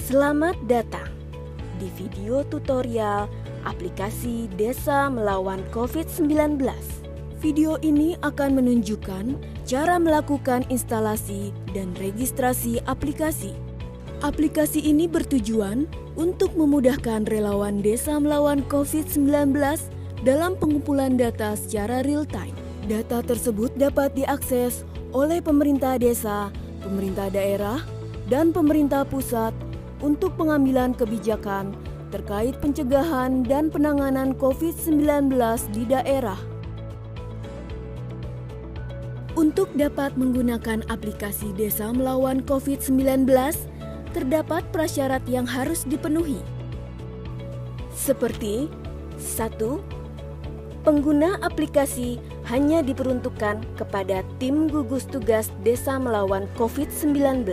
Selamat datang di video tutorial aplikasi Desa Melawan COVID-19. Video ini akan menunjukkan cara melakukan instalasi dan registrasi aplikasi. Aplikasi ini bertujuan untuk memudahkan relawan Desa Melawan COVID-19 dalam pengumpulan data secara real-time. Data tersebut dapat diakses oleh pemerintah desa, pemerintah daerah, dan pemerintah pusat untuk pengambilan kebijakan terkait pencegahan dan penanganan COVID-19 di daerah. Untuk dapat menggunakan aplikasi Desa Melawan COVID-19, terdapat prasyarat yang harus dipenuhi. Seperti 1. Pengguna aplikasi hanya diperuntukkan kepada tim gugus tugas Desa Melawan COVID-19.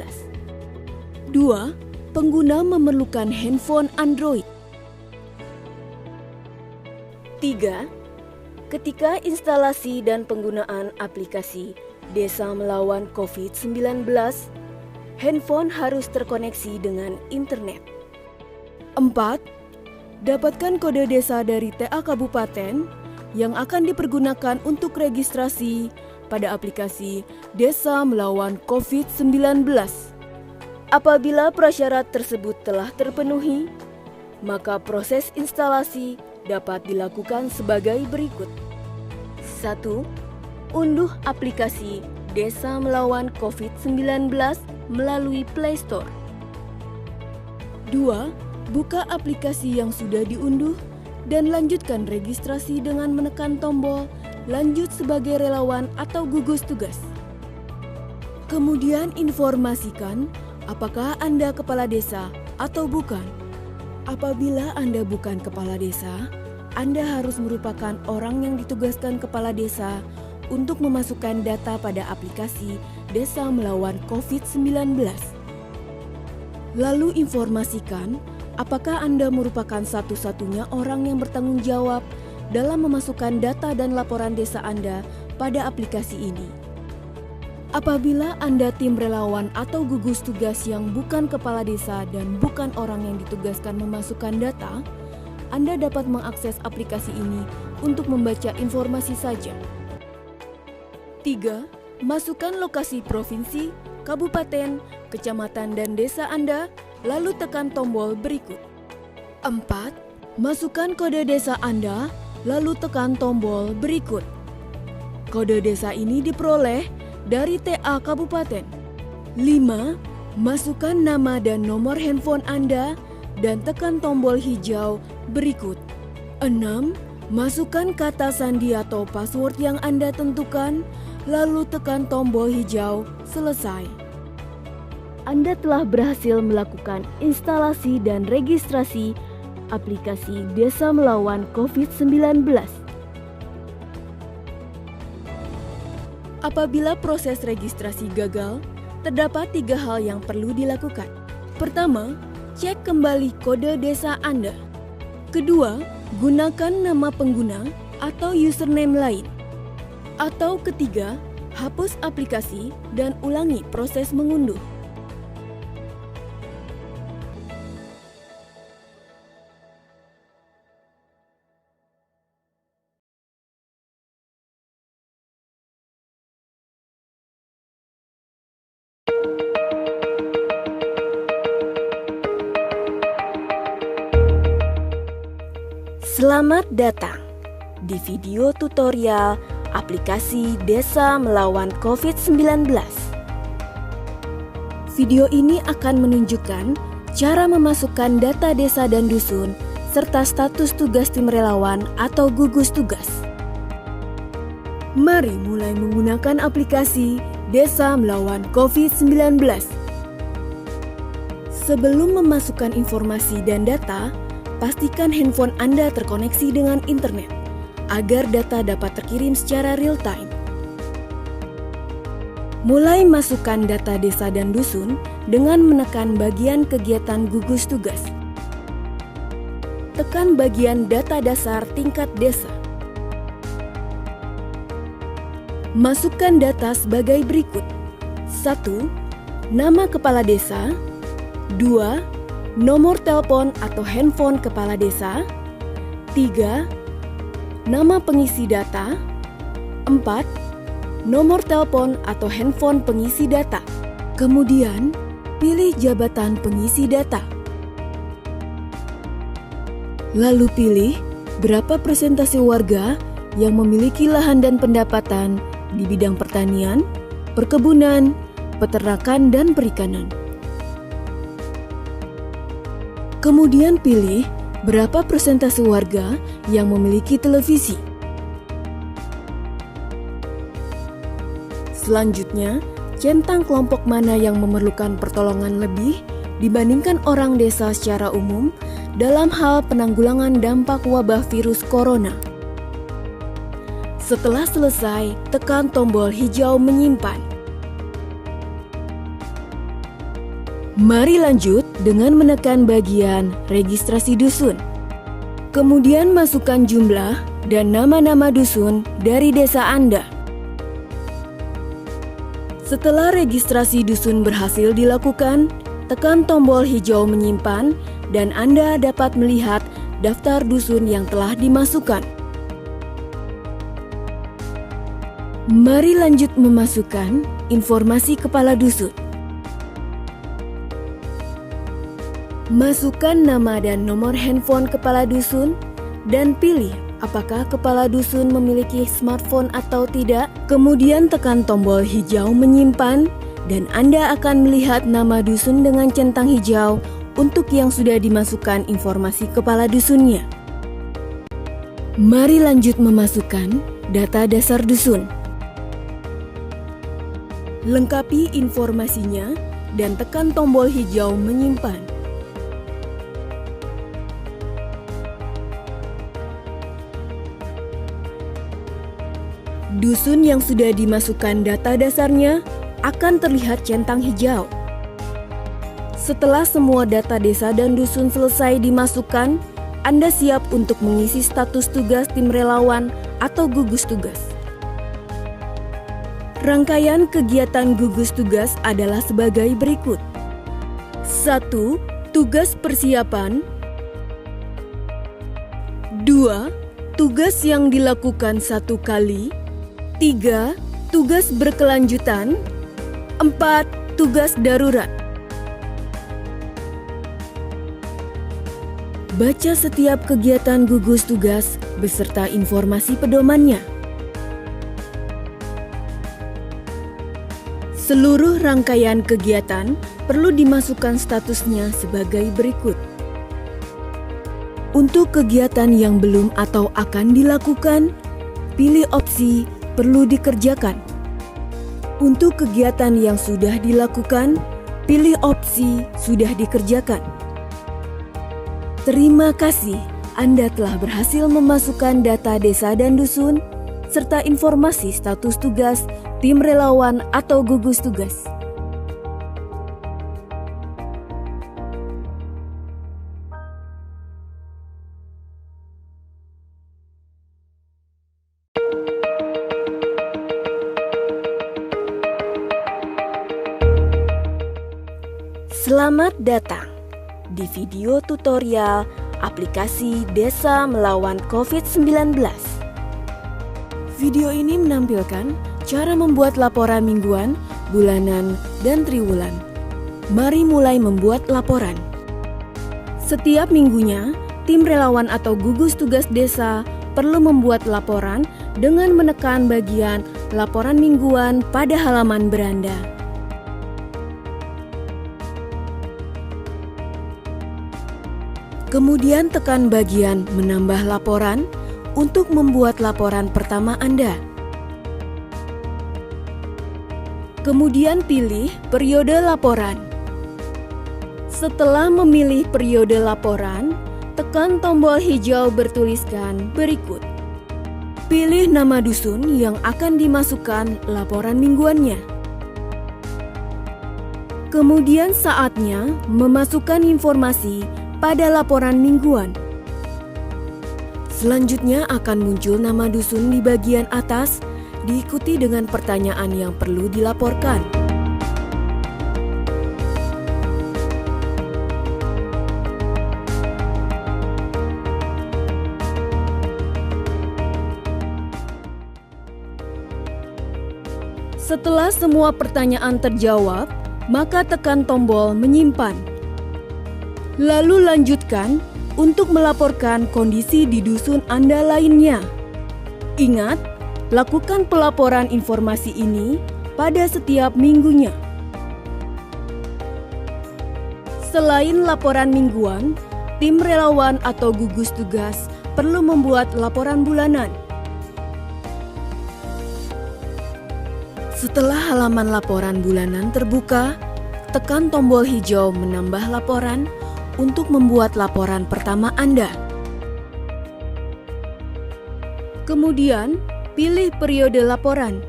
2. Pengguna memerlukan handphone Android. 3. Ketika instalasi dan penggunaan aplikasi Desa Melawan COVID-19, handphone harus terkoneksi dengan internet. 4. Dapatkan kode desa dari TA Kabupaten yang akan dipergunakan untuk registrasi pada aplikasi Desa Melawan COVID-19. Apabila prasyarat tersebut telah terpenuhi, maka proses instalasi dapat dilakukan sebagai berikut. 1. Unduh aplikasi Desa Melawan COVID-19 melalui Play Store. 2. Buka aplikasi yang sudah diunduh dan lanjutkan registrasi dengan menekan tombol lanjut sebagai relawan atau gugus tugas. Kemudian informasikan apakah Anda kepala desa atau bukan. Apabila Anda bukan kepala desa, Anda harus merupakan orang yang ditugaskan kepala desa untuk memasukkan data pada aplikasi Desa Melawan COVID-19. Lalu informasikan apakah Anda merupakan satu-satunya orang yang bertanggung jawab dalam memasukkan data dan laporan desa Anda pada aplikasi ini. Apabila Anda tim relawan atau gugus tugas yang bukan kepala desa dan bukan orang yang ditugaskan memasukkan data, Anda dapat mengakses aplikasi ini untuk membaca informasi saja. 3. Masukkan lokasi provinsi, kabupaten, kecamatan, dan desa Anda, lalu tekan tombol berikut. 4. Masukkan kode desa Anda, lalu tekan tombol berikut. Kode desa ini diperoleh dari TA Kabupaten. 5. Masukkan nama dan nomor handphone Anda dan tekan tombol hijau berikut. 6. Masukkan kata sandi atau password yang Anda tentukan, lalu tekan tombol hijau selesai. Anda telah berhasil melakukan instalasi dan registrasi aplikasi Desa Melawan COVID-19. Apabila proses registrasi gagal, terdapat 3 hal yang perlu dilakukan. Pertama, cek kembali kode desa Anda. Kedua, gunakan nama pengguna atau username lain. Atau ketiga, hapus aplikasi dan ulangi proses mengunduh. Selamat datang di video tutorial aplikasi Desa Melawan COVID-19. Video ini akan menunjukkan cara memasukkan data desa dan dusun serta status tugas tim relawan atau gugus tugas. Mari mulai menggunakan aplikasi Desa Melawan COVID-19. Sebelum memasukkan informasi dan data, pastikan handphone Anda terkoneksi dengan internet agar data dapat terkirim secara real-time. Mulai masukkan data desa dan dusun dengan menekan bagian kegiatan gugus tugas. Tekan bagian data dasar tingkat desa. Masukkan data sebagai berikut. 1. Nama kepala desa. 2. nomor telepon atau handphone kepala desa. 3. Nama pengisi data. 4. Nomor telepon atau handphone pengisi data. Kemudian, pilih jabatan pengisi data. Lalu pilih berapa persentase warga yang memiliki lahan dan pendapatan di bidang pertanian, perkebunan, peternakan, dan perikanan. Kemudian pilih berapa persentase warga yang memiliki televisi. Selanjutnya, centang kelompok mana yang memerlukan pertolongan lebih dibandingkan orang desa secara umum dalam hal penanggulangan dampak wabah virus corona. Setelah selesai, tekan tombol hijau menyimpan. Mari lanjut dengan menekan bagian registrasi dusun. Kemudian masukkan jumlah dan nama-nama dusun dari desa Anda. Setelah registrasi dusun berhasil dilakukan, tekan tombol hijau menyimpan dan Anda dapat melihat daftar dusun yang telah dimasukkan. Mari lanjut memasukkan informasi kepala dusun. Masukkan nama dan nomor handphone kepala dusun dan pilih apakah kepala dusun memiliki smartphone atau tidak. Kemudian tekan tombol hijau menyimpan dan Anda akan melihat nama dusun dengan centang hijau untuk yang sudah dimasukkan informasi kepala dusunnya. Mari lanjut memasukkan data dasar dusun. Lengkapi informasinya dan tekan tombol hijau menyimpan. Dusun yang sudah dimasukkan data dasarnya akan terlihat centang hijau. Setelah semua data desa dan dusun selesai dimasukkan, Anda siap untuk mengisi status tugas tim relawan atau gugus tugas. Rangkaian kegiatan gugus tugas adalah sebagai berikut. 1. Tugas persiapan. 2. Tugas yang dilakukan satu kali. 3. Tugas berkelanjutan. 4. Tugas darurat. Baca setiap kegiatan gugus tugas beserta informasi pedomannya. Seluruh rangkaian kegiatan perlu dimasukkan statusnya sebagai berikut. Untuk kegiatan yang belum atau akan dilakukan, pilih opsi perlu dikerjakan. Untuk kegiatan yang sudah dilakukan, pilih opsi sudah dikerjakan. Terima kasih, Anda telah berhasil memasukkan data desa dan dusun, serta informasi status tugas, tim relawan atau gugus tugas. Selamat datang di video tutorial aplikasi Desa Melawan COVID-19. Video ini menampilkan cara membuat laporan mingguan, bulanan, dan triwulan. Mari mulai membuat laporan. Setiap minggunya, tim relawan atau gugus tugas desa perlu membuat laporan dengan menekan bagian laporan mingguan pada halaman beranda. Kemudian tekan bagian menambah laporan untuk membuat laporan pertama Anda. Kemudian pilih periode laporan. Setelah memilih periode laporan, tekan tombol hijau bertuliskan berikut. Pilih nama dusun yang akan dimasukkan laporan mingguannya. Kemudian saatnya memasukkan informasi pada laporan mingguan. Selanjutnya akan muncul nama dusun di bagian atas, diikuti dengan pertanyaan yang perlu dilaporkan. Setelah semua pertanyaan terjawab, maka tekan tombol menyimpan. Lalu lanjutkan untuk melaporkan kondisi di dusun Anda lainnya. Ingat, lakukan pelaporan informasi ini pada setiap minggunya. Selain laporan mingguan, tim relawan atau gugus tugas perlu membuat laporan bulanan. Setelah halaman laporan bulanan terbuka, tekan tombol hijau menambah laporan untuk membuat laporan pertama Anda. Kemudian, pilih periode laporan.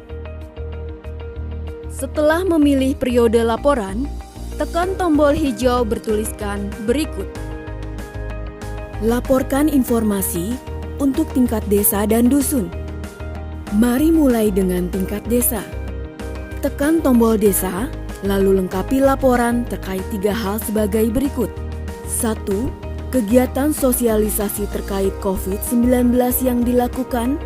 Setelah memilih periode laporan, tekan tombol hijau bertuliskan berikut. Laporkan informasi untuk tingkat desa dan dusun. Mari mulai dengan tingkat desa. Tekan tombol desa, lalu lengkapi laporan terkait 3 hal sebagai berikut. 1. Kegiatan sosialisasi terkait COVID-19 yang dilakukan.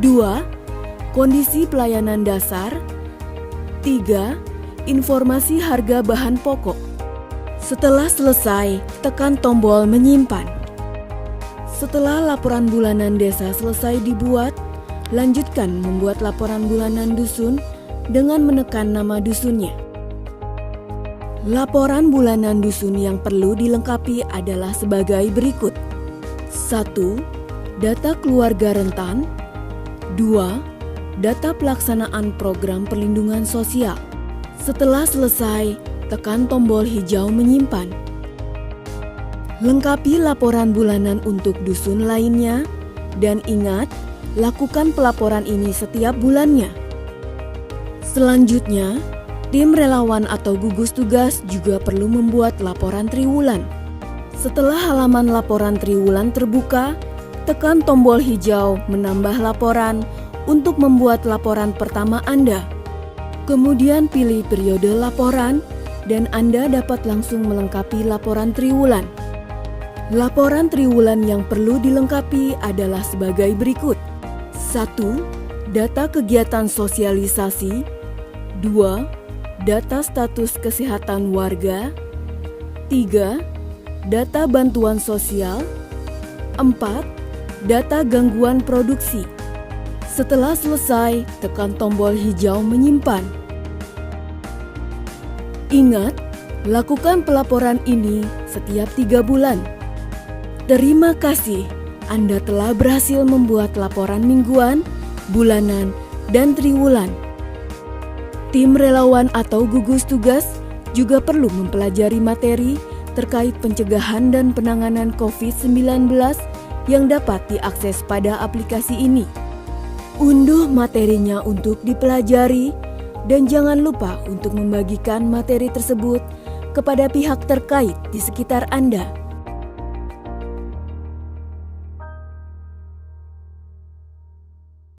2. Kondisi pelayanan dasar. 3. Informasi harga bahan pokok. Setelah selesai, tekan tombol menyimpan. Setelah laporan bulanan desa selesai dibuat, lanjutkan membuat laporan bulanan dusun dengan menekan nama dusunnya. Laporan bulanan dusun yang perlu dilengkapi adalah sebagai berikut. 1. Data keluarga rentan. 2. Data pelaksanaan program perlindungan sosial. Setelah selesai, tekan tombol hijau menyimpan. Lengkapi laporan bulanan untuk dusun lainnya, dan ingat, lakukan pelaporan ini setiap bulannya. Selanjutnya, tim relawan atau gugus tugas juga perlu membuat laporan triwulan. Setelah halaman laporan triwulan terbuka, tekan tombol hijau menambah laporan untuk membuat laporan pertama Anda. Kemudian pilih periode laporan dan Anda dapat langsung melengkapi laporan triwulan. Laporan triwulan yang perlu dilengkapi adalah sebagai berikut. 1. Data kegiatan sosialisasi. 2. Data status kesehatan warga. 3. Data bantuan sosial. 4. Data gangguan produksi. Setelah selesai, tekan tombol hijau menyimpan. Ingat, lakukan pelaporan ini setiap 3 bulan. Terima kasih, Anda telah berhasil membuat laporan mingguan, bulanan, dan triwulan. Tim relawan atau gugus tugas juga perlu mempelajari materi terkait pencegahan dan penanganan COVID-19 yang dapat diakses pada aplikasi ini. Unduh materinya untuk dipelajari dan jangan lupa untuk membagikan materi tersebut kepada pihak terkait di sekitar Anda.